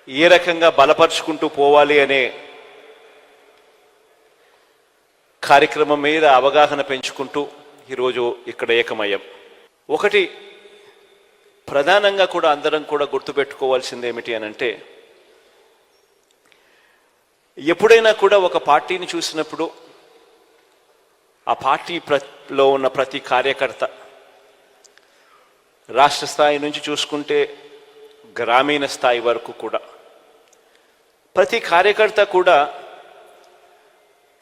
ఏ రకంగా బలపరుచుకుంటూ పోవాలి అనే కార్యక్రమం మీద అవగాహన పెంచుకుంటూ ఈరోజు ఇక్కడ ఏకమయ్యాం. ఒకటి ప్రధానంగా కూడా అందరం కూడా గుర్తుపెట్టుకోవాల్సింది ఏమిటి అనంటే, ఎప్పుడైనా కూడా ఒక పార్టీని చూసినప్పుడు ఆ పార్టీలో ఉన్న ప్రతి కార్యకర్త, రాష్ట్ర స్థాయి నుంచి చూసుకుంటే గ్రామీణ స్థాయి వరకు కూడా ప్రతి కార్యకర్త కూడా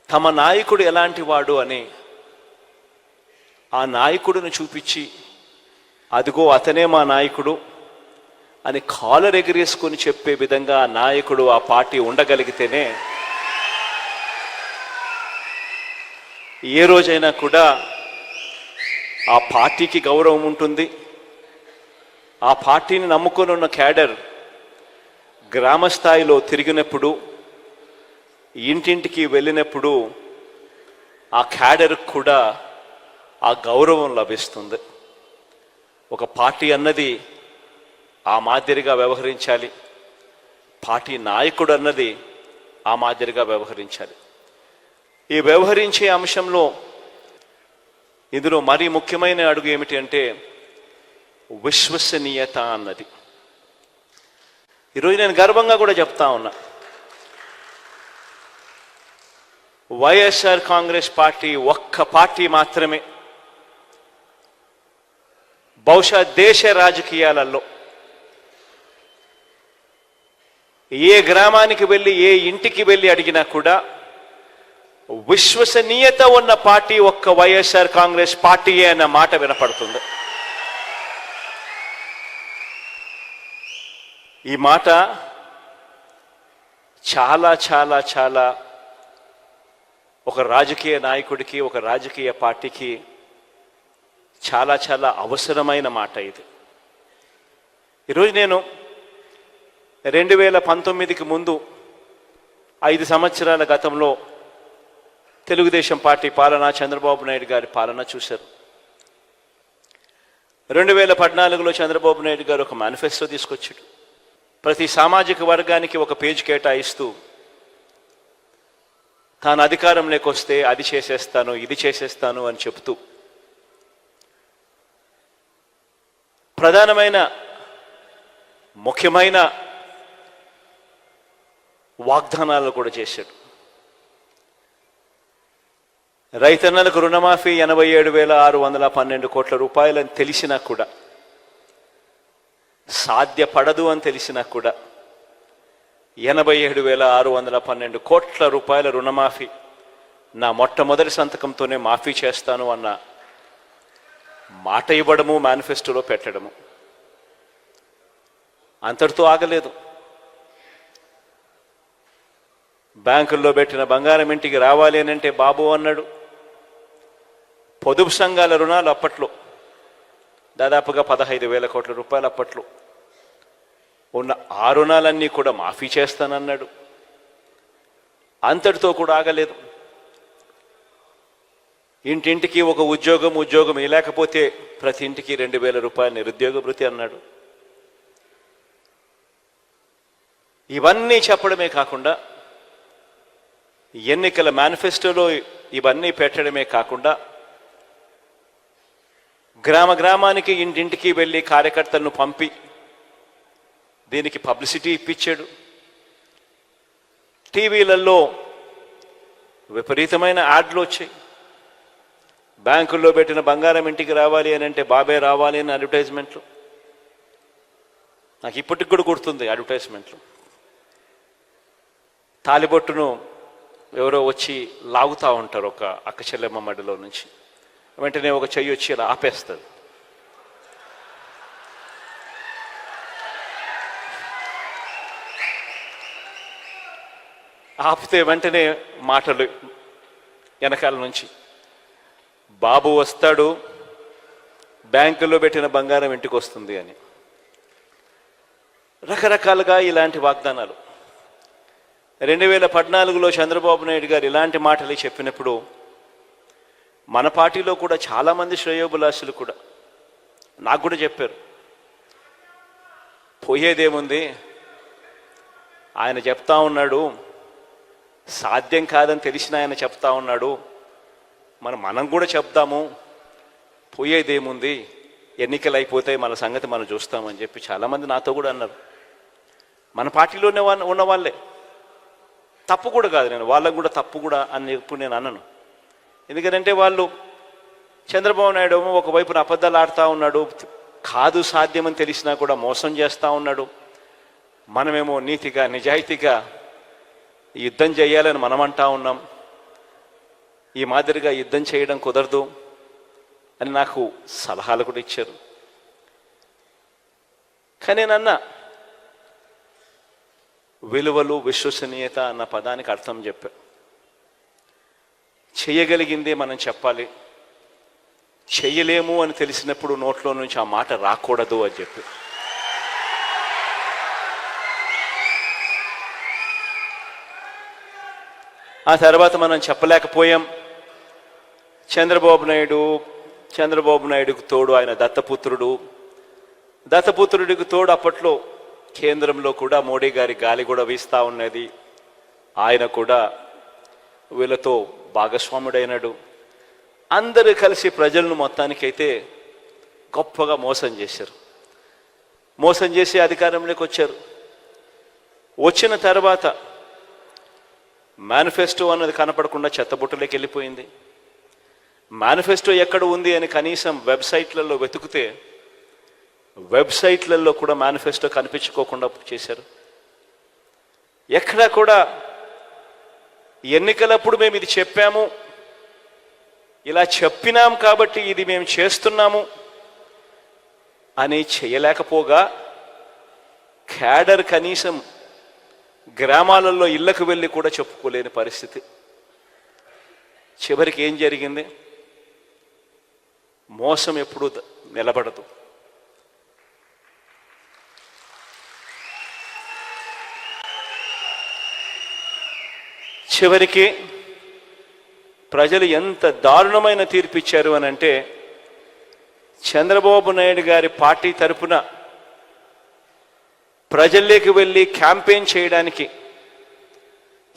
తమ నాయకుడు ఎలాంటి వాడు అని ఆ నాయకుడిని చూపించి, అదిగో అతనే మా నాయకుడు అని కాలర్ ఎగిరేసుకొని చెప్పే విధంగా ఆ నాయకుడు, ఆ పార్టీ ఉండగలిగితేనే ఏ రోజైనా కూడా ఆ పార్టీకి గౌరవం ఉంటుంది. ఆ పార్టీని నమ్ముకొని ఉన్న క్యాడర్ గ్రామ స్థాయిలో తిరిగినప్పుడు, ఇంటింటికి వెళ్ళినప్పుడు ఆ క్యాడర్కి కూడా ఆ గౌరవం లభిస్తుంది. ఒక పార్టీ అన్నది ఆ మాదిరిగా వ్యవహరించాలి, పార్టీ నాయకుడు అన్నది ఆ మాదిరిగా వ్యవహరించాలి. ఈ వ్యవహరించే అంశంలో ఇందులో మరీ ముఖ్యమైన అడుగు ఏమిటి అంటే విశ్వసనీయత అన్నది. ఈరోజు నేను గర్వంగా కూడా చెప్తా ఉన్నా, వైఎస్ఆర్ కాంగ్రెస్ పార్టీ ఒక్క పార్టీ మాత్రమే బహుశా దేశ రాజకీయాలలో ఏ గ్రామానికి వెళ్ళి, ఏ ఇంటికి వెళ్ళి అడిగినా కూడా విశ్వసనీయత ఉన్న పార్టీ ఒక్క వైఎస్ఆర్ కాంగ్రెస్ పార్టీయే అన్న మాట వినపడుతుంది. ఈ మాట చాలా చాలా చాలా ఒక రాజకీయ నాయకుడికి, ఒక రాజకీయ పార్టీకి చాలా చాలా అవసరమైన మాట ఇది. ఈరోజు నేను 2019కి ముందు 5 సంవత్సరాల గతంలో తెలుగుదేశం పార్టీ పాలన, చంద్రబాబు నాయుడు గారి పాలన చూశారు. 2014లో చంద్రబాబు నాయుడు గారు ఒక మేనిఫెస్టో తీసుకొచ్చాడు. ప్రతి సామాజిక వర్గానికి ఒక పేజ్ కేటాయిస్తూ తాను అధికారంలోకి వస్తే అది చేసేస్తాను, ఇది చేసేస్తాను అని చెప్తూ ప్రధానమైన ముఖ్యమైన వాగ్దానాలు కూడా చేశాడు. రైతన్నలకు రుణమాఫీ 87,612 కోట్ల రూపాయలని తెలిసినా కూడా, సాధ్యపడదు అని తెలిసినా కూడా 87,612 కోట్ల రూపాయల రుణమాఫీ నా మొట్టమొదటి సంతకంతోనే మాఫీ చేస్తాను అన్న మాట ఇవ్వడము, మేనిఫెస్టోలో పెట్టడము. అంతటితో ఆగలేదు. బ్యాంకుల్లో పెట్టిన బంగారం ఇంటికి రావాలి అని అంటే బాబు అన్నాడు. పొదుపు సంఘాల రుణాలు అప్పట్లో దాదాపుగా 15,000 కోట్ల రూపాయలు అప్పట్లో ఉన్న ఆ రుణాలన్నీ కూడా మాఫీ చేస్తానన్నాడు. అంతటితో కూడా ఆగలేదు. ఇంటింటికి ఒక ఉద్యోగం లేకపోతే ప్రతి ఇంటికి 2,000 రూపాయల నిరుద్యోగ భృతి అన్నాడు. ఇవన్నీ చెప్పడమే కాకుండా, ఎన్నికల మేనిఫెస్టోలో ఇవన్నీ పెట్టడమే కాకుండా, గ్రామానికి ఇంటింటికి వెళ్ళి కార్యకర్తలను పంపి దీనికి పబ్లిసిటీ ఇప్పించాడు. టీవీలలో విపరీతమైన యాడ్లు వచ్చాయి. బ్యాంకుల్లో పెట్టిన బంగారం ఇంటికి రావాలి అని అంటే బాబే రావాలి అని అడ్వర్టైజ్మెంట్లు. నాకు ఇప్పటికి కూడా గుర్తుంది అడ్వర్టైజ్మెంట్లు. తాలిబొట్టును ఎవరో వచ్చి లాగుతూ ఉంటారు ఒక అక్క చెల్లెమ్మ మడిలో నుంచి. వెంటనే ఒక చెయ్యి వచ్చి ఇలా ఆపేస్తుంది. ఆపితే వెంటనే మాటలు వెనకాల నుంచి, బాబు వస్తాడు, బ్యాంకుల్లో పెట్టిన బంగారం ఇంటికి వస్తుంది అని. రకరకాలుగా ఇలాంటి వాగ్దానాలు. 2014లో చంద్రబాబు నాయుడు గారు ఇలాంటి మాటలు చెప్పినప్పుడు మన పార్టీలో కూడా చాలామంది శ్రేయోభిలాషులు కూడా నాకు కూడా చెప్పారు, పోయేదేముంది, ఆయన చెప్తా ఉన్నాడు, సాధ్యం కాదని తెలిసిన ఆయన చెప్తా ఉన్నాడు, మనం కూడా చెప్దాము, పోయేదేముంది, ఎన్నికలు అయిపోతాయి, మన సంగతి మనం చూస్తామని చెప్పి చాలామంది నాతో కూడా అన్నారు. మన పార్టీలోనే ఉన్న వాళ్ళే. తప్పు కూడా కాదు, నేను వాళ్ళకు కూడా తప్పు కూడా అని ఇప్పుడు నేను అన్నాను. ఎందుకంటే వాళ్ళు చంద్రబాబు నాయుడు ఒకవైపున అబద్ధాలు ఆడుతూ ఉన్నాడు, కాదు సాధ్యమని తెలిసినా కూడా మోసం చేస్తూ ఉన్నాడు. మనమేమో నీతిగా నిజాయితీగా యుద్ధం చేయాలని మనం అంటా ఉన్నాం. ఈ మాదిరిగా యుద్ధం చేయడం కుదరదు అని నాకు సలహాలు కూడా ఇచ్చారు. కానీ నేనన్నా, విలువలు విశ్వసనీయత అన్న పదానికి అర్థం చెప్పా. చేయగలిగిందే మనం చెప్పాలి, చెయ్యలేము అని తెలిసినప్పుడు నోట్లో నుంచి ఆ మాట రాకూడదు అని చెప్పి. ఆ తర్వాత మనం చెప్పలేకపోయాం. చంద్రబాబు నాయుడుకు తోడు ఆయన దత్తపుత్రుడికి తోడు అప్పట్లో కేంద్రంలో కూడా మోడీ గారి గాలి కూడా వీస్తూ ఉన్నది. ఆయన కూడా వీళ్ళతో భాగస్వాముడైనాడు. అందరూ కలిసి ప్రజలను మొత్తానికైతే గొప్పగా మోసం చేశారు. మోసం చేసి అధికారంలోకి వచ్చారు. వచ్చిన తర్వాత మేనిఫెస్టో అన్నది కనపడకుండా చెత్తబుట్టలోకి వెళ్ళిపోయింది. మేనిఫెస్టో ఎక్కడ ఉంది అని కనీసం వెబ్సైట్లలో వెతుకుతే వెబ్సైట్లలో కూడా మేనిఫెస్టో కనిపించుకోకుండా చేశారు. ఎక్కడా కూడా ఎన్నికలప్పుడు మేము ఇది చెప్పాము, ఇలా చెప్పినాం కాబట్టి ఇది మేము చేస్తున్నాము అని చేయలేకపోగా, క్యాడర్ కనీసం గ్రామాలలో ఇళ్లకు వెళ్ళి కూడా చెప్పుకోలేని పరిస్థితి. చివరికి ఏం జరిగింది? మోసం ఎప్పుడూ నిలబడదు. చివరికి ప్రజలు ఎంత దారుణమైన తీర్పు ఇచ్చారు అని అంటే, చంద్రబాబు నాయుడు గారి పార్టీ తరపున ప్రజల్లోకి వెళ్ళి క్యాంపెయిన్ చేయడానికి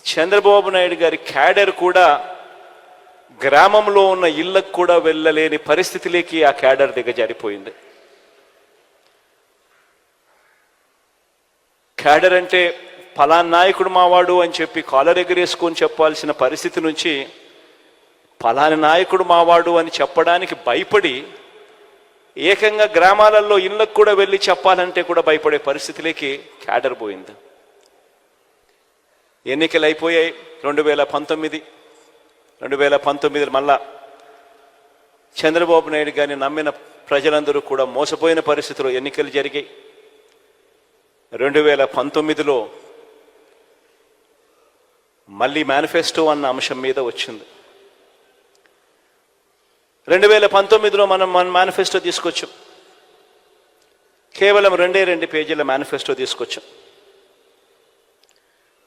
చంద్రబాబు నాయుడు గారి క్యాడర్ కూడా గ్రామంలో ఉన్న ఇళ్లకు కూడా వెళ్ళలేని పరిస్థితిలోకి ఆ క్యాడర్ దిగజారిపోయింది. క్యాడర్ అంటే ఫలానా నాయకుడు మావాడు అని చెప్పి కాలర్ ఎగరేసుకొని చెప్పాల్సిన పరిస్థితి నుంచి ఫలానా నాయకుడు మావాడు అని చెప్పడానికి భయపడి ఏకంగా గ్రామాలలో ఇళ్లకు కూడా వెళ్ళి చెప్పాలంటే కూడా భయపడే పరిస్థితిలోకి క్యాడర్ పోయింది. ఎన్నికలు అయిపోయాయి. 2019 మళ్ళా చంద్రబాబు నాయుడు గారిని నమ్మిన ప్రజలందరూ కూడా మోసపోయిన పరిస్థితిలో ఎన్నికలు జరిగాయి. 2019లో మళ్ళీ మేనిఫెస్టో అన్న అంశం మీద వచ్చింది. 2019లో మనం మేనిఫెస్టో తీసుకొచ్చాం. కేవలం 2 పేజీల మేనిఫెస్టో తీసుకొచ్చాం.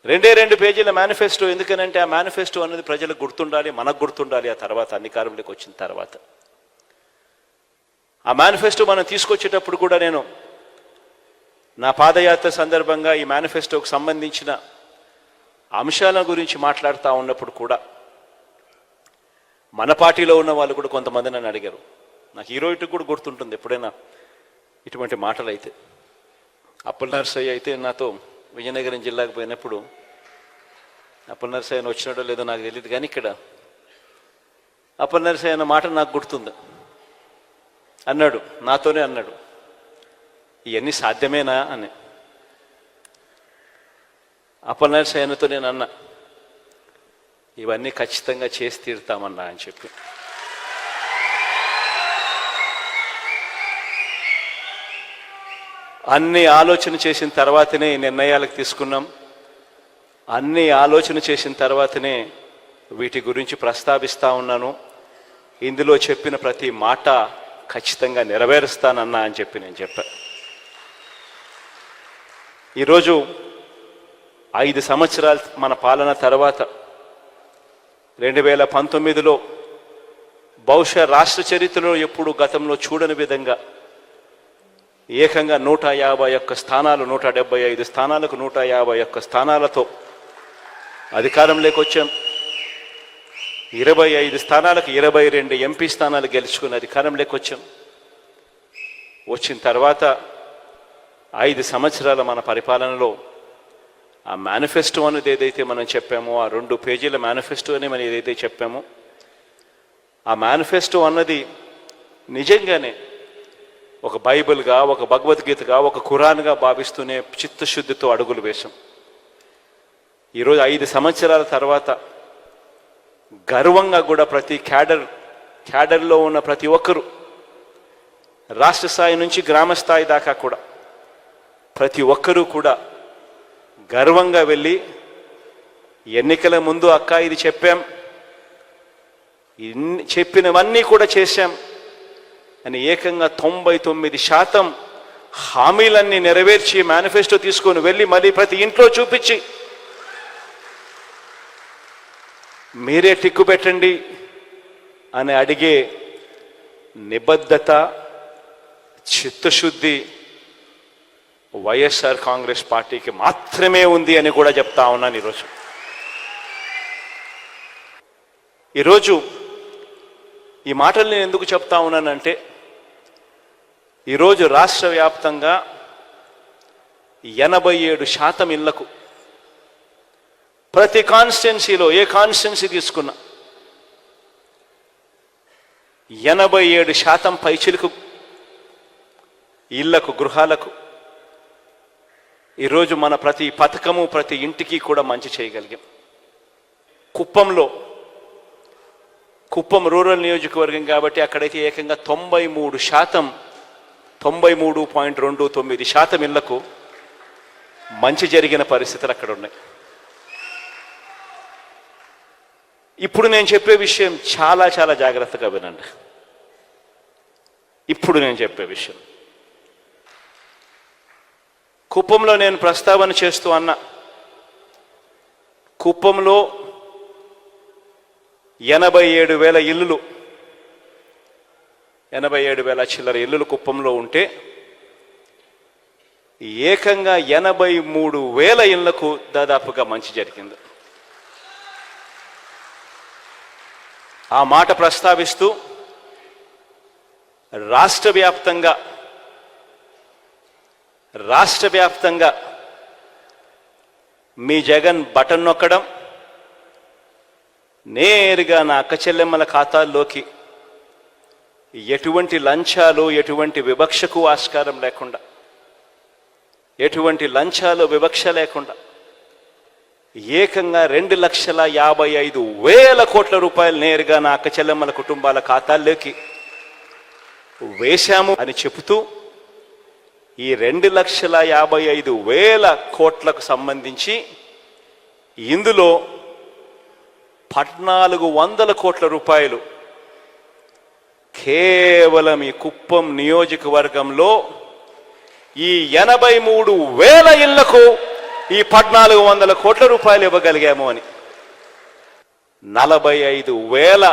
2 పేజీల మేనిఫెస్టో. ఎందుకనంటే ఆ మేనిఫెస్టో అనేది ప్రజలకు గుర్తుండాలి, మనకు గుర్తుండాలి. ఆ తర్వాత అధికారంలోకి వచ్చిన తర్వాత ఆ మేనిఫెస్టో మనం తీసుకొచ్చేటప్పుడు కూడా నేను నా పాదయాత్ర సందర్భంగా ఈ మేనిఫెస్టోకు సంబంధించిన అంశాల గురించి మాట్లాడుతూ ఉన్నప్పుడు కూడా మన పార్టీలో ఉన్న వాళ్ళు కూడా కొంతమంది నన్ను అడిగారు. నాకు ఈరోజు కూడా గుర్తుంటుంది ఎప్పుడైనా ఇటువంటి మాటలు అయితే. అప్పలనరసయ్య అయితే నాతో విజయనగరం జిల్లాకు పోయినప్పుడు, అప్పలనరసయ్య వచ్చినాడో లేదో నాకు తెలియదు, కానీ ఇక్కడ అప్పలనరసయ్య అన్న మాట నాకు గుర్తుంది. అన్నాడు, నాతోనే అన్నాడు, ఇవన్నీ సాధ్యమేనా అని. అప్పలనరసయ్యతో నేను అన్నా, ఇవన్నీ ఖచ్చితంగా చేసి తీరుతామన్నా అని చెప్పి. అన్ని ఆలోచన చేసిన తర్వాతనే ఈ నిర్ణయాలకు తీసుకున్నాం. అన్ని ఆలోచన చేసిన తర్వాతనే వీటి గురించి ప్రస్తావిస్తూ ఉన్నాను. ఇందులో చెప్పిన ప్రతి మాట ఖచ్చితంగా నెరవేరుస్తానన్నా అని చెప్పి నేను చెప్పా. ఈరోజు 5 సంవత్సరాల మన పాలన తర్వాత 2019లో బహుశా రాష్ట్ర చరిత్రలో ఎప్పుడు గతంలో చూడని విధంగా ఏకంగా 151 స్థానాలు 175 స్థానాలకు 151 స్థానాలతో అధికారంలోకి వచ్చాం. 25 స్థానాలకు 22 ఎంపీ స్థానాలు గెలుచుకుని అధికారంలోకి వచ్చాం. వచ్చిన తర్వాత 5 సంవత్సరాల మన పరిపాలనలో ఆ మేనిఫెస్టో అనేది ఏదైతే మనం చెప్పామో, ఆ 2 పేజీల మేనిఫెస్టో అని మనం ఏదైతే చెప్పామో, ఆ మేనిఫెస్టో అన్నది నిజంగానే ఒక బైబిల్గా, ఒక భగవద్గీతగా, ఒక ఖురాన్గా భావిస్తూనే చిత్తశుద్ధితో అడుగులు వేశాం. ఈరోజు 5 సంవత్సరాల తర్వాత గర్వంగా కూడా ప్రతి క్యాడర్లో ఉన్న ప్రతి ఒక్కరూ, రాష్ట్ర స్థాయి నుంచి గ్రామ స్థాయి దాకా కూడా ప్రతి ఒక్కరూ కూడా గర్వంగా వెళ్ళి ఎన్నికల ముందు అక్క ఇది చెప్పాం, చెప్పినవన్నీ కూడా చేశాం అని ఏకంగా 99% హామీలన్నీ నెరవేర్చి మేనిఫెస్టో తీసుకొని వెళ్ళి మళ్ళీ ప్రతి ఇంట్లో చూపించి మీరే టిక్కు పెట్టండి అని అడిగే నిబద్ధత, చిత్తశుద్ధి వైఎస్ఆర్ కాంగ్రెస్ పార్టీకి మాత్రమే ఉంది అని కూడా చెప్తా ఉన్నాను. ఈరోజు ఈ మాటలు నేను ఎందుకు చెప్తా ఉన్నానంటే, ఈరోజు రాష్ట్ర వ్యాప్తంగా 87% ఇళ్లకు, ప్రతి కాన్స్టిట్యున్సీలో ఏ కాన్స్టిట్యున్సీ తీసుకున్నా 87% పైచిలకు ఇళ్లకు, గృహాలకు ఈరోజు మన ప్రతి పథకము ప్రతి ఇంటికి కూడా మంచి చేయగలిగాం. కుప్పం రూరల్ నియోజకవర్గం కాబట్టి అక్కడైతే ఏకంగా 93.29% ఇళ్లకు మంచి జరిగిన పరిస్థితులు అక్కడ ఉన్నాయి. ఇప్పుడు నేను చెప్పే విషయం చాలా చాలా జాగ్రత్తగా వినండి. ఇప్పుడు నేను చెప్పే విషయం కుప్పంలో నేను ప్రస్తావన చేస్తూ అన్నా. కుప్పంలో 87,000 ఇల్లులు, 87,000 చిల్లర ఇల్లులు కుప్పంలో ఉంటే ఏకంగా 83,000 ఇళ్లకు దాదాపుగా మంచి జరిగింది. ఆ మాట ప్రస్తావిస్తూ రాష్ట్ర వ్యాప్తంగా మీ జగన్ బటన్ నొక్కడం, నేరుగా నా అక్క చెల్లెమ్మల ఖాతాల్లోకి ఎటువంటి లంచాలు, ఎటువంటి వివక్షకు ఆస్కారం లేకుండా, ఎటువంటి లంచాలు వివక్ష లేకుండా ఏకంగా 2,55,000 కోట్ల రూపాయలు నేరుగా నా అక్క చెల్లెమ్మల కుటుంబాల ఖాతాల్లోకి వేశాము అని చెబుతూ, ఈ 2,55,000 కోట్లకు సంబంధించి ఇందులో 1,400 కోట్ల రూపాయలు కేవలం ఈ కుప్పం నియోజకవర్గంలో ఈ 83,000 ఇళ్లకు ఈ 1,400 కోట్ల రూపాయలు ఇవ్వగలిగాము అని. 45,000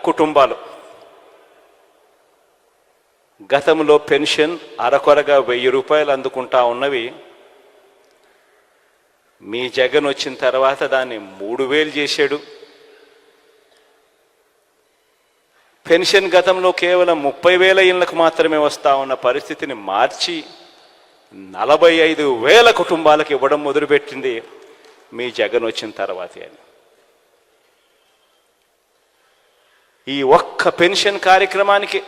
కుటుంబాలు గతంలో పెన్షన్ అరకొరగా 1,000 రూపాయలు అందుకుంటా ఉన్నవి, మీ జగన్ వచ్చిన తర్వాత దాన్ని 3,000 చేశాడు. పెన్షన్ గతంలో కేవలం 30,000 ఇళ్లకు మాత్రమే వస్తా ఉన్న పరిస్థితిని మార్చి 45,000 కుటుంబాలకు ఇవ్వడం మొదలుపెట్టింది మీ జగన్ వచ్చిన తర్వాతే అని. ఈ ఒక్క పెన్షన్ కార్యక్రమానికి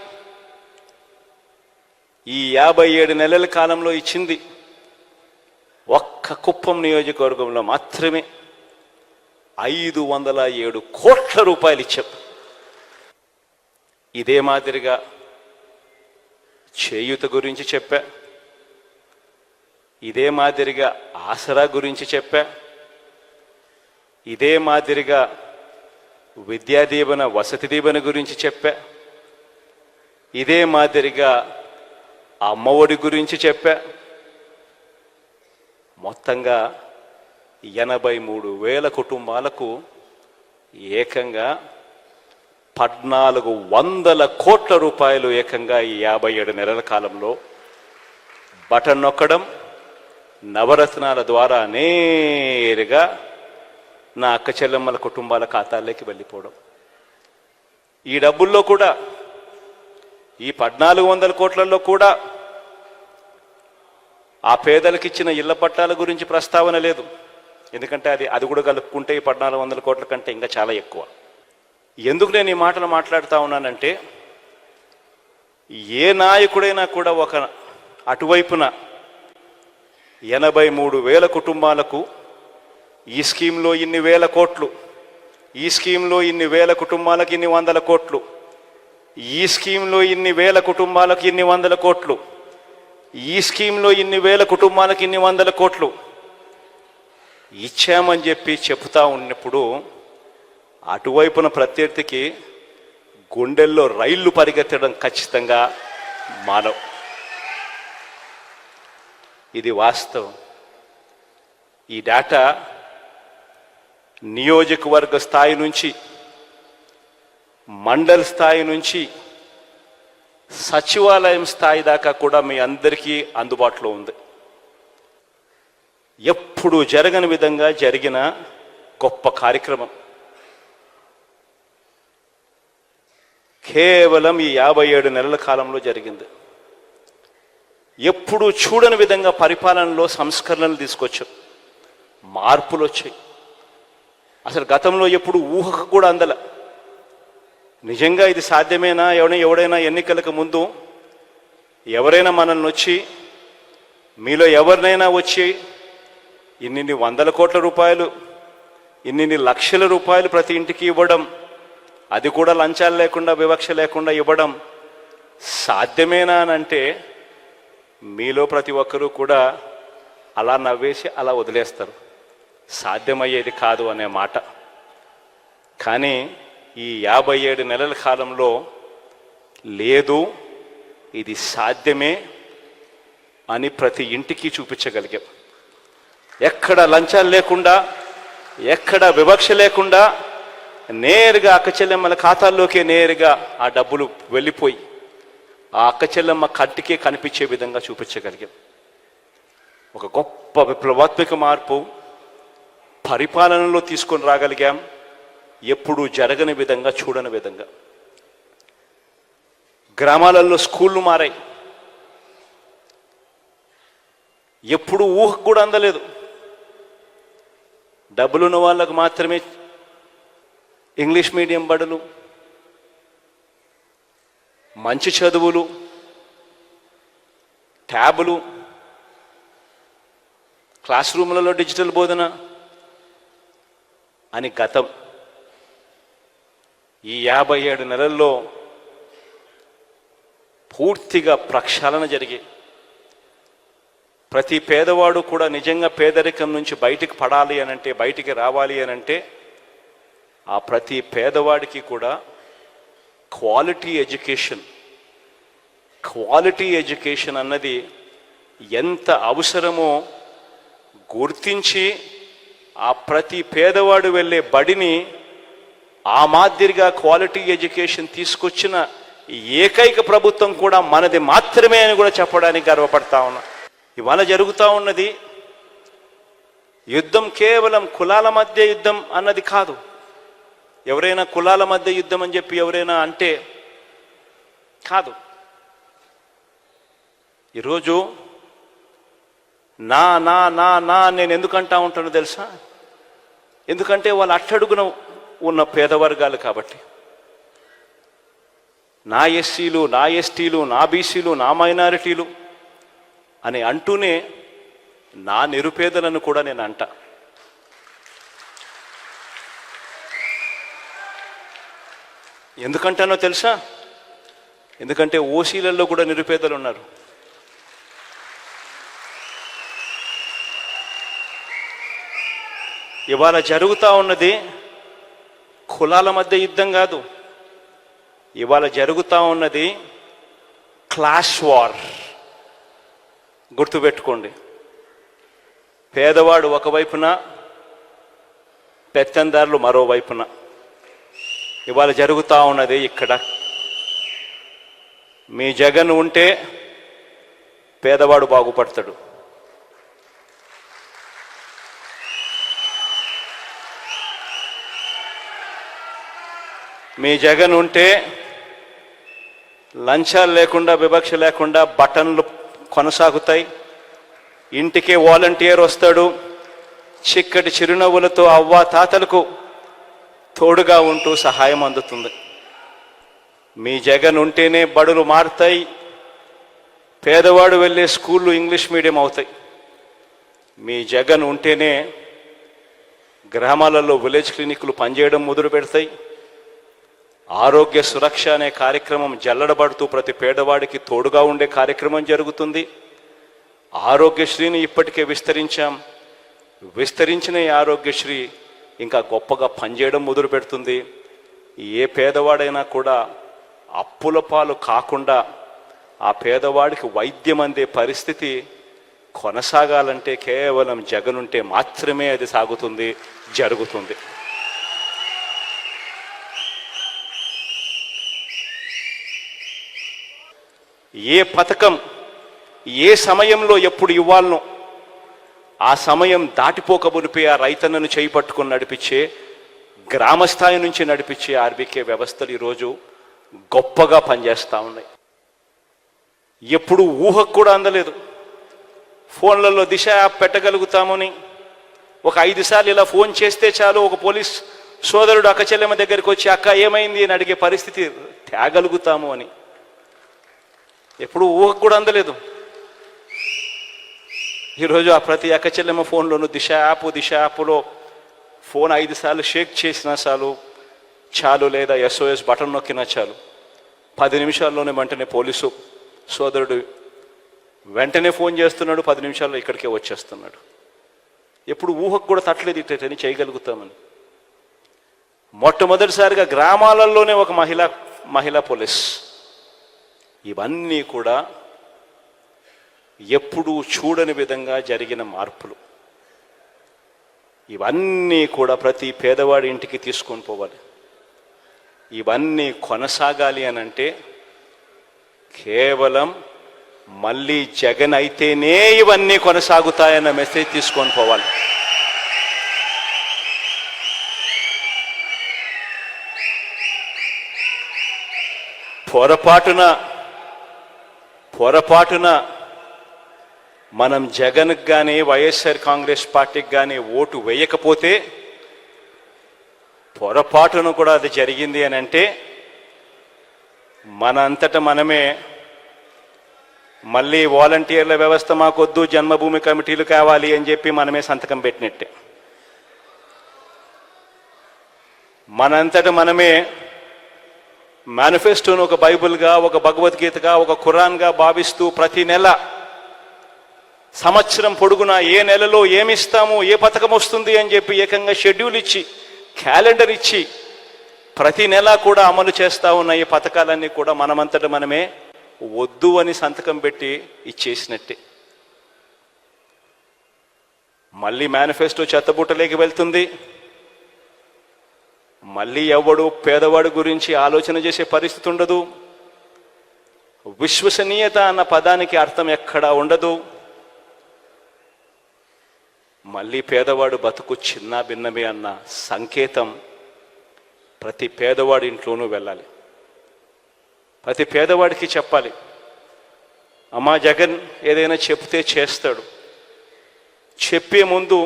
ఈ 57 నెలల కాలంలో ఇచ్చింది ఒక్క కుప్పం నియోజకవర్గంలో మాత్రమే 507 కోట్ల రూపాయలు ఇచ్చాం. ఇదే మాదిరిగా చేయూత గురించి చెప్పా, ఇదే మాదిరిగా ఆసరా గురించి చెప్పా, ఇదే మాదిరిగా విద్యా దీవెన, వసతి దీవెన గురించి చెప్పా, ఇదే మాదిరిగా అమ్మఒడి గురించి చెప్పా. మొత్తంగా 83,000 కుటుంబాలకు ఏకంగా 1,400 కోట్ల రూపాయలు ఏకంగా ఈ 57 నెలల కాలంలో బటన్ నొక్కడం, నవరత్నాల ద్వారా నేరుగా నా అక్క చెల్లెమ్మల కుటుంబాల ఖాతాల్లోకి వెళ్ళిపోవడం. ఈ డబ్బుల్లో కూడా, ఈ 1400 కోట్లలో కూడా ఆ పేదలకు ఇచ్చిన ఇళ్ల పట్టాల గురించి ప్రస్తావన లేదు. ఎందుకంటే అది కూడా కలుపుకుంటే ఈ 1400 కోట్ల కంటే ఇంకా చాలా ఎక్కువ. ఎందుకు నేను ఈ మాటలు మాట్లాడుతూ ఉన్నానంటే, ఏ నాయకుడైనా కూడా ఒక అటువైపున 83,000 కుటుంబాలకు ఈ స్కీమ్లో ఇన్ని వేల కోట్లు, ఈ స్కీమ్లో ఇన్ని వేల కుటుంబాలకు ఇన్ని వందల కోట్లు, ఈ స్కీమ్లో ఇన్ని వేల కుటుంబాలకు ఇన్ని వందల కోట్లు, ఈ స్కీమ్లో ఇన్ని వేల కుటుంబాలకు ఇన్ని వందల కోట్లు ఇచ్చామని చెప్పి చెప్తా ఉన్నప్పుడు అటువైపున ప్రత్యర్థికి గుండెల్లో రైళ్లు పరిగెత్తడం ఖచ్చితంగా మానవ్. ఇది వాస్తవం. ఈ డేటా నియోజకవర్గ స్థాయి నుంచి, మండల స్థాయి నుంచి, సచివాలయం స్థాయి దాకా కూడా మీ అందరికీ అందుబాటులో ఉంది. ఎప్పుడు జరగని విధంగా జరిగిన గొప్ప కార్యక్రమం. కేవలం ఈ 57 నెలల కాలంలో జరిగింది. ఎప్పుడు చూడని విధంగా పరిపాలనలో సంస్కరణలు తీసుకొచ్చాం, మార్పులు వచ్చాయి. అసలు గతంలో ఎప్పుడు ఊహకు కూడా అందల. నిజంగా ఇది సాధ్యమేనా? ఎవడైనా ఎన్నికలకు ముందు ఎవరైనా మనల్ని వచ్చి, మీలో ఎవరినైనా వచ్చి ఇన్ని 100 కోట్ల రూపాయలు, ఇన్ని లక్షల రూపాయలు ప్రతి ఇంటికి ఇవ్వడం, అది కూడా లంచాలు లేకుండా, వివక్ష లేకుండా ఇవ్వడం సాధ్యమేనా అని అంటే మీలో ప్రతి ఒక్కరూ కూడా అలా నవ్వేసి అలా వదిలేస్తారు, సాధ్యమయ్యేది కాదు అనే మాట. కానీ ఈ 57 నెలల కాలంలో లేదు, ఇది సాధ్యమే అని ప్రతి ఇంటికి చూపించగలిగాం. ఎక్కడ లంచాలు లేకుండా, ఎక్కడ వివక్ష లేకుండా నేరుగా అక్క చెల్లెమ్మల ఖాతాల్లోకే నేరుగా ఆ డబ్బులు వెళ్ళిపోయి ఆ అక్క చెల్లెమ్మ కంటికే కనిపించే విధంగా చూపించగలిగాం. ఒక గొప్ప విప్లవాత్మక మార్పు పరిపాలనలో తీసుకొని రాగలిగాం. ఎప్పుడూ జరగని విధంగా, చూడని విధంగా. గ్రామాలలో స్కూళ్ళు మారాయి. ఎప్పుడు ఊహకు కూడా అందలేదు. డబ్బులున్న వాళ్ళకు మాత్రమే ఇంగ్లీష్ మీడియం బడులు, మంచి చదువులు, ట్యాబులు, క్లాస్ రూమ్లలో డిజిటల్ బోధన అని గతం. ఈ 57 నెలల్లో పూర్తిగా ప్రక్షాళన జరిగి ప్రతి పేదవాడు కూడా నిజంగా పేదరికం నుంచి బయటికి పడాలి అనంటే, బయటికి రావాలి అనంటే ఆ ప్రతి పేదవాడికి కూడా క్వాలిటీ ఎడ్యుకేషన్ అన్నది ఎంత అవసరమో గుర్తించి ఆ ప్రతి పేదవాడు వెళ్ళే బడిని ఆ మాదిరిగా క్వాలిటీ ఎడ్యుకేషన్ తీసుకొచ్చిన ఏకైక ప్రభుత్వం కూడా మనది మాత్రమే అని కూడా చెప్పడానికి గర్వపడతా ఉన్నా. ఇవాళ జరుగుతూ ఉన్నది యుద్ధం కేవలం కులాల మధ్య యుద్ధం అన్నది కాదు. ఎవరైనా కులాల మధ్య యుద్ధం అని చెప్పి ఎవరైనా అంటే కాదు. ఈరోజు నా నా నా నా నేను ఎందుకంటా ఉంటానో తెలుసా? ఎందుకంటే వాళ్ళు అట్టడుగున ఉన్న పేదవర్గాలు కాబట్టి. నా ఎస్సీలు, నా ఎస్టీలు, నా బీసీలు, నా మైనారిటీలు అని అంటూనే నా నిరుపేదలను కూడా నేను అంటా. ఎందుకంటానో తెలుసా? ఎందుకంటే ఓసీలలో కూడా నిరుపేదలు ఉన్నారు. ఇవాళ జరుగుతూ ఉన్నది కులాల మధ్య యుద్ధం కాదు. ఇవాళ జరుగుతూ ఉన్నది క్లాష్ వార్. గుర్తుపెట్టుకోండి. పేదవాడు ఒకవైపున, పెత్తందారులు మరోవైపున. ఇవాళ జరుగుతూ ఉన్నది ఇక్కడ. మీ జగన్ ఉంటే పేదవాడు బాగుపడతాడు. మీ జగన్ ఉంటే లంచాలు లేకుండా, వివక్ష లేకుండా బటన్లు కొనసాగుతాయి. ఇంటికే వాలంటీర్ వస్తాడు. చిక్కటి చిరునవ్వులతో అవ్వ తాతలకు తోడుగా ఉంటూ సహాయం అందుతుంది. మీ జగన్ ఉంటేనే బడులు మారుతాయి. పేదవాడు వెళ్ళే స్కూళ్ళు ఇంగ్లీష్ మీడియం అవుతాయి. మీ జగన్ ఉంటేనే గ్రామాలలో విలేజ్ క్లినిక్లు పనిచేయడం మొదలు పెడతాయి. ఆరోగ్య సురక్ష అనే కార్యక్రమం జల్లడబడుతూ ప్రతి పేదవాడికి తోడుగా ఉండే కార్యక్రమం జరుగుతుంది. ఆరోగ్యశ్రీని ఇప్పటికే విస్తరించిన ఈ ఆరోగ్యశ్రీ ఇంకా గొప్పగా పనిచేయడం మొదలు పెడుతుంది. ఏ పేదవాడైనా కూడా అప్పుల పాలు కాకుండా ఆ పేదవాడికి వైద్యం అందే పరిస్థితి కొనసాగాలంటే కేవలం జగన్ ఉంటే మాత్రమే అది సాగుతుంది, జరుగుతుంది. ఏ పథకం ఏ సమయంలో ఎప్పుడు ఇవ్వాలనో ఆ సమయం దాటిపోక మునిపే ఆ రైతన్నను చేయి పట్టుకొని నడిపించే, గ్రామస్థాయి నుంచి నడిపించే ఆర్బీకే వ్యవస్థలు ఈరోజు గొప్పగా పనిచేస్తూ ఉన్నాయి. ఎప్పుడు ఊహకు కూడా అందలేదు. ఫోన్లలో దిశ యాప్ పెట్టగలుగుతామని ఒక 5 సార్లు ఇలా ఫోన్ చేస్తే చాలు ఒక పోలీస్ సోదరుడు అక్క చెల్లెమ్మ దగ్గరికి వచ్చి అక్క ఏమైంది అని అడిగే పరిస్థితి తేగలుగుతాము అని ఎప్పుడు ఊహకు కూడా అందలేదు. ఈరోజు ఆ ప్రతి అక్క చెల్లెమ్మ ఫోన్లోనూ దిశ యాప్లో ఫోన్ 5 సార్లు షేక్ చేసినా చాలు, లేదా SOS బటన్ నొక్కినా చాలు, 10 నిమిషాల్లోనే వెంటనే పోలీసు సోదరుడు వెంటనే ఫోన్ చేస్తున్నాడు, 10 నిమిషాల్లో ఇక్కడికే వచ్చేస్తున్నాడు. ఎప్పుడు ఊహకు కూడా తట్టలేదు ఇట్లని చేయగలుగుతామని. మొట్టమొదటిసారిగా గ్రామాలలోనే ఒక మహిళా పోలీస్. ఇవన్నీ కూడా ఎప్పుడూ చూడని విధంగా జరిగిన మార్పులు. ఇవన్నీ కూడా ప్రతి పేదవాడి ఇంటికి తీసుకొని పోవాలి. ఇవన్నీ కొనసాగాలి అనంటే కేవలం మళ్ళీ జగన్ అయితేనే ఇవన్నీ కొనసాగుతాయన్న మెసేజ్ తీసుకొని పోవాలి. పొరపాటున మనం జగన్కి కానీ వైఎస్ఆర్ కాంగ్రెస్ పార్టీకి కానీ ఓటు వేయకపోతే పొరపాటును కూడా అది జరిగింది అని అంటే మనంతటా మనమే మళ్ళీ వాలంటీర్ల వ్యవస్థ మాకొద్దు, జన్మభూమి కమిటీలు కావాలి అని చెప్పి మనమే సంతకం పెట్టినట్టే. మనంతటా మనమే మేనిఫెస్టోను ఒక బైబిల్గా, ఒక భగవద్గీతగా, ఒక ఖురాన్గా భావిస్తూ ప్రతి నెల సంవత్సరం పొడుగునా ఏ నెలలో ఏమిస్తాము, ఏ పథకం వస్తుంది అని చెప్పి ఏకంగా షెడ్యూల్ ఇచ్చి, క్యాలెండర్ ఇచ్చి ప్రతి నెల కూడా అమలు చేస్తూ ఉన్న ఈ పథకాలన్నీ కూడా మనమంతటా మనమే వద్దు అని సంతకం పెట్టి ఇచ్చేసినట్టే. మళ్ళీ మేనిఫెస్టో చెత్తబుట్టలేకి వెళ్తుంది. మళ్ళీ ఎవడు పేదవాడు గురించి ఆలోచన చేసే పరిస్థితి ఉండదు. విశ్వసనీయత అన్న పదానికి అర్థం ఎక్కడా ఉండదు. మళ్ళీ పేదవాడు బతుకు చిన్న భిన్నమే అన్న సంకేతం ప్రతి పేదవాడి ఇంట్లోనూ వెళ్ళాలి. ప్రతి పేదవాడికి చెప్పాలి, అమ్మా జగన్ ఏదైనా చెప్తే చేస్తాడు. చెప్పే ముందు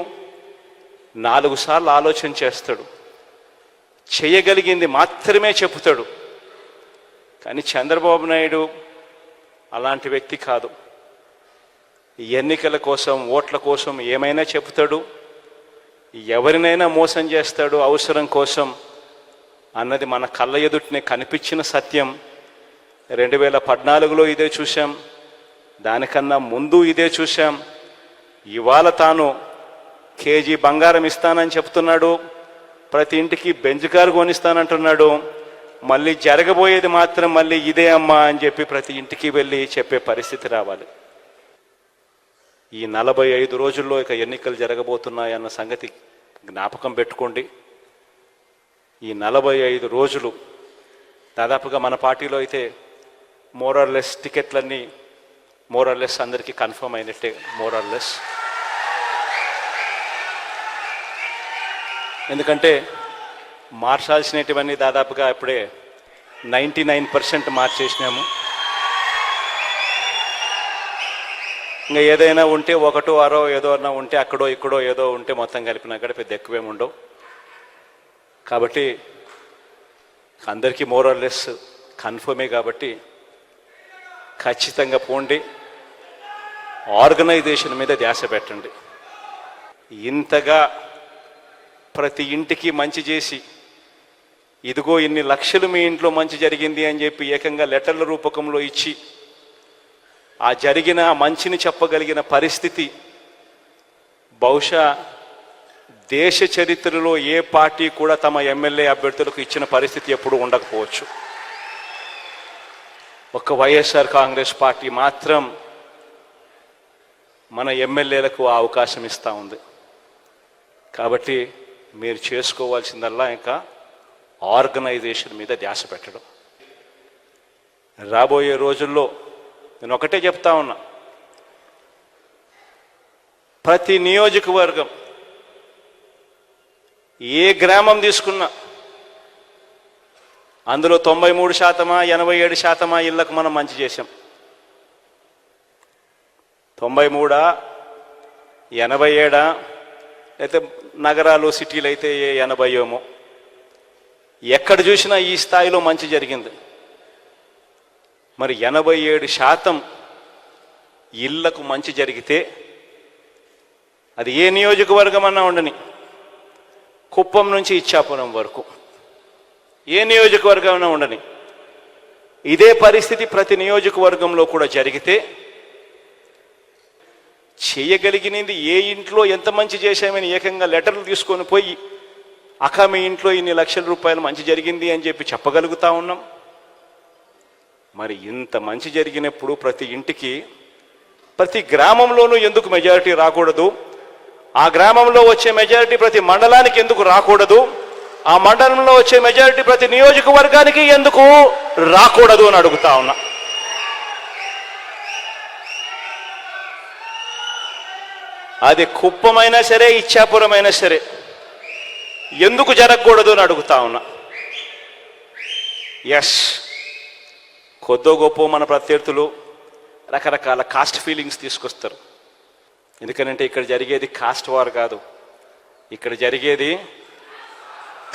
4 సార్లు ఆలోచన చేస్తాడు. చేయగలిగింది మాత్రమే చెబుతాడు. కానీ చంద్రబాబు నాయుడు అలాంటి వ్యక్తి కాదు. ఎన్నికల కోసం, ఓట్ల కోసం ఏమైనా చెబుతాడు, ఎవరినైనా మోసం చేస్తాడు అవసరం కోసం అన్నది మన కళ్ళ ఎదుటనే కనిపించిన సత్యం. 2014లో ఇదే చూశాం, దానికన్నా ముందు ఇదే చూశాం. ఇవాళ తాను కేజీ బంగారం ఇస్తానని చెప్తున్నాడు, ప్రతి ఇంటికి బెంజ్ కారు కొనిస్తానంటున్నాడు. మళ్ళీ జరగబోయేది మాత్రం మళ్ళీ ఇదే అమ్మా అని చెప్పి ప్రతి ఇంటికి వెళ్ళి చెప్పే పరిస్థితి రావాలి. ఈ 45 రోజుల్లో ఇక ఎన్నికలు జరగబోతున్నాయన్న సంగతి జ్ఞాపకం పెట్టుకోండి. ఈ 45 రోజులు దాదాపుగా మన పార్టీలో అయితే మోరర్లెస్ టికెట్లన్నీ మోరల్లెస్ అందరికీ కన్ఫర్మ్ అయినట్టే మోరల్లెస్. ఎందుకంటే మార్చాల్సినటువన్నీ దాదాపుగా ఇప్పుడే 99% మార్చేసినాము. ఇంకా ఏదైనా ఉంటే ఒకటో అరో ఏదో అన్నా ఉంటే అక్కడో ఇక్కడో ఏదో ఉంటే మొత్తం కలిపినా కూడా పెద్ద ఎక్కువేమి ఉండవు. కాబట్టి అందరికీ మోరల్లెస్ కన్ఫర్మే. కాబట్టి ఖచ్చితంగా పోండి, ఆర్గనైజేషన్ మీద ధ్యాస పెట్టండి. ఇంతగా ప్రతి ఇంటికి మంచి చేసి ఇదిగో ఇన్ని లక్షలు మీ ఇంట్లో మంచి జరిగింది అని చెప్పి ఏకంగా లెటర్ల రూపకంలో ఇచ్చి ఆ జరిగిన మంచిని చెప్పగలిగిన పరిస్థితి బహుశా దేశ చరిత్రలో ఏ పార్టీ కూడా తమ ఎమ్మెల్యే అభ్యర్థులకు ఇచ్చిన పరిస్థితి ఎప్పుడూ ఉండకపోవచ్చు. ఒక్క వైఎస్ఆర్ కాంగ్రెస్ పార్టీ మాత్రం మన ఎమ్మెల్యేలకు ఆ అవకాశం ఇస్తూ ఉంది. కాబట్టి మీరు చేసుకోవాల్సిందల్లా ఇంకా ఆర్గనైజేషన్ మీద ధ్యాస పెట్టడం. రాబోయే రోజుల్లో నేను ఒకటే చెప్తా ఉన్నా, ప్రతి నియోజకవర్గం ఏ గ్రామం తీసుకున్నా అందులో 93%, 87% ఇళ్లకు మనం మంచి చేశాం. 93, 87 అయితే నగరాలు సిటీలు అయితే 80 ఎక్కడ చూసినా ఈ స్థాయిలో మంచి జరిగింది. మరి 87% ఇళ్లకు మంచి జరిగితే అది ఏ నియోజకవర్గం అన్నా ఉండని, కుప్పం నుంచి ఇచ్చాపురం వరకు ఏ నియోజకవర్గం అన్నా ఉండని, ఇదే పరిస్థితి ప్రతి నియోజకవర్గంలో కూడా జరిగితే చేయగలిగినది ఏ ఇంట్లో ఎంత మంచి చేశామని ఏకంగా లెటర్లు తీసుకొని పోయి అక్క మీ ఇంట్లో ఇన్ని లక్షల రూపాయలు మంచి జరిగింది అని చెప్పి చెప్పగలుగుతా ఉన్నాం. మరి ఇంత మంచి జరిగినప్పుడు ప్రతి ఇంటికి ప్రతి గ్రామంలోనూ ఎందుకు మెజారిటీ రాకూడదు? ఆ గ్రామంలో వచ్చే మెజారిటీ ప్రతి మండలానికి ఎందుకు రాకూడదు? ఆ మండలంలో వచ్చే మెజారిటీ ప్రతి నియోజకవర్గానికి ఎందుకు రాకూడదు అని అడుగుతా ఉన్నా. అది కుప్పమైనా సరే, ఇచ్చాపురమైనా సరే ఎందుకు జరగకూడదు అని అడుగుతా ఉన్నా. ఎస్, కొద్దో గొప్ప మన ప్రత్యర్థులు రకరకాల కాస్ట్ ఫీలింగ్స్ తీసుకొస్తారు. ఎందుకనంటే ఇక్కడ జరిగేది కాస్ట్ వార్ కాదు, ఇక్కడ జరిగేది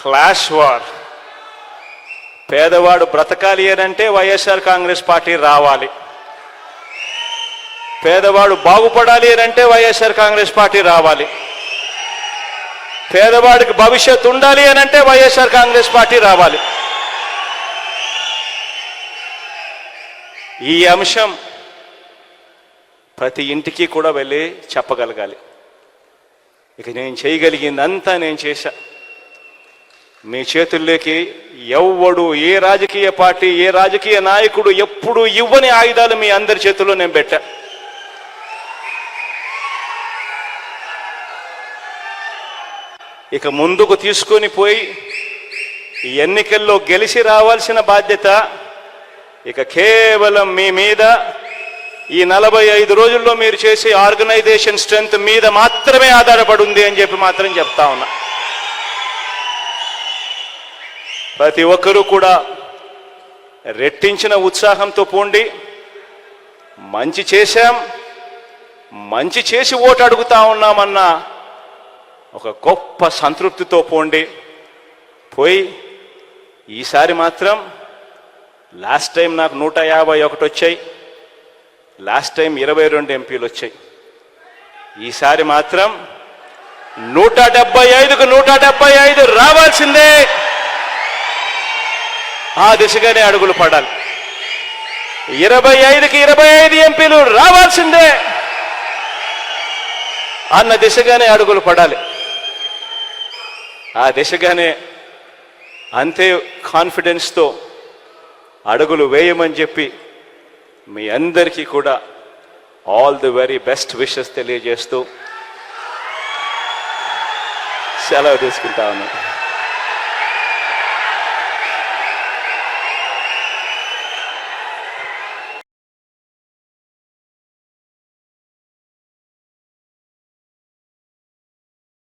క్లాష్ వార్. పేదవాడు బ్రతకాలి అనంటే వైఎస్ఆర్ కాంగ్రెస్ పార్టీ రావాలి, పేదవాడు బాగుపడాలి అనంటే వైఎస్ఆర్ కాంగ్రెస్ పార్టీ రావాలి, పేదవాడికి భవిష్యత్తు ఉండాలి అనంటే వైఎస్ఆర్ కాంగ్రెస్ పార్టీ రావాలి. ఈ అంశం ప్రతి ఇంటికి కూడా వెళ్ళి చెప్పగలగాలి. ఇక నేను చేయగలిగిందంతా నేను చేశా. మీ చేతుల్లోకి ఎవ్వడు, ఏ రాజకీయ పార్టీ, ఏ రాజకీయ నాయకుడు ఎప్పుడు ఇవ్వని ఆయుధాలు మీ అందరి చేతుల్లో నేను పెట్టా. ఇక ముందుకు తీసుకొని పోయి ఈ ఎన్నికల్లో గెలిచి రావాల్సిన బాధ్యత ఇక కేవలం మీ మీద, ఈ 45 రోజుల్లో మీరు చేసే ఆర్గనైజేషన్ స్ట్రెంగ్త్ మీద మాత్రమే ఆధారపడి ఉంది అని చెప్పి మాత్రం చెప్తా ఉన్నా. ప్రతి ఒక్కరూ కూడా రెట్టించిన ఉత్సాహంతో పోండి. మంచి చేశాం, మంచి చేసి ఓటు అడుగుతా ఉన్నామన్న ఒక గొప్ప సంతృప్తితో పోండి. పోయి ఈసారి మాత్రం లాస్ట్ టైం నాకు 151 వచ్చాయి, లాస్ట్ టైం 22 ఎంపీలు వచ్చాయి. ఈసారి మాత్రం 175కు 175 రావాల్సిందే. ఆ దిశగానే అడుగులు పడాలి. 25కి 25 ఎంపీలు రావాల్సిందే అన్న దిశగానే అడుగులు పడాలి. ఆ దిశగానే అంతే కాన్ఫిడెన్స్తో అడుగులు వేయమని చెప్పి మీ అందరికీ కూడా all the very best wishes తెలియజేస్తూ సెలవు తీసుకుంటా ఉన్నాను.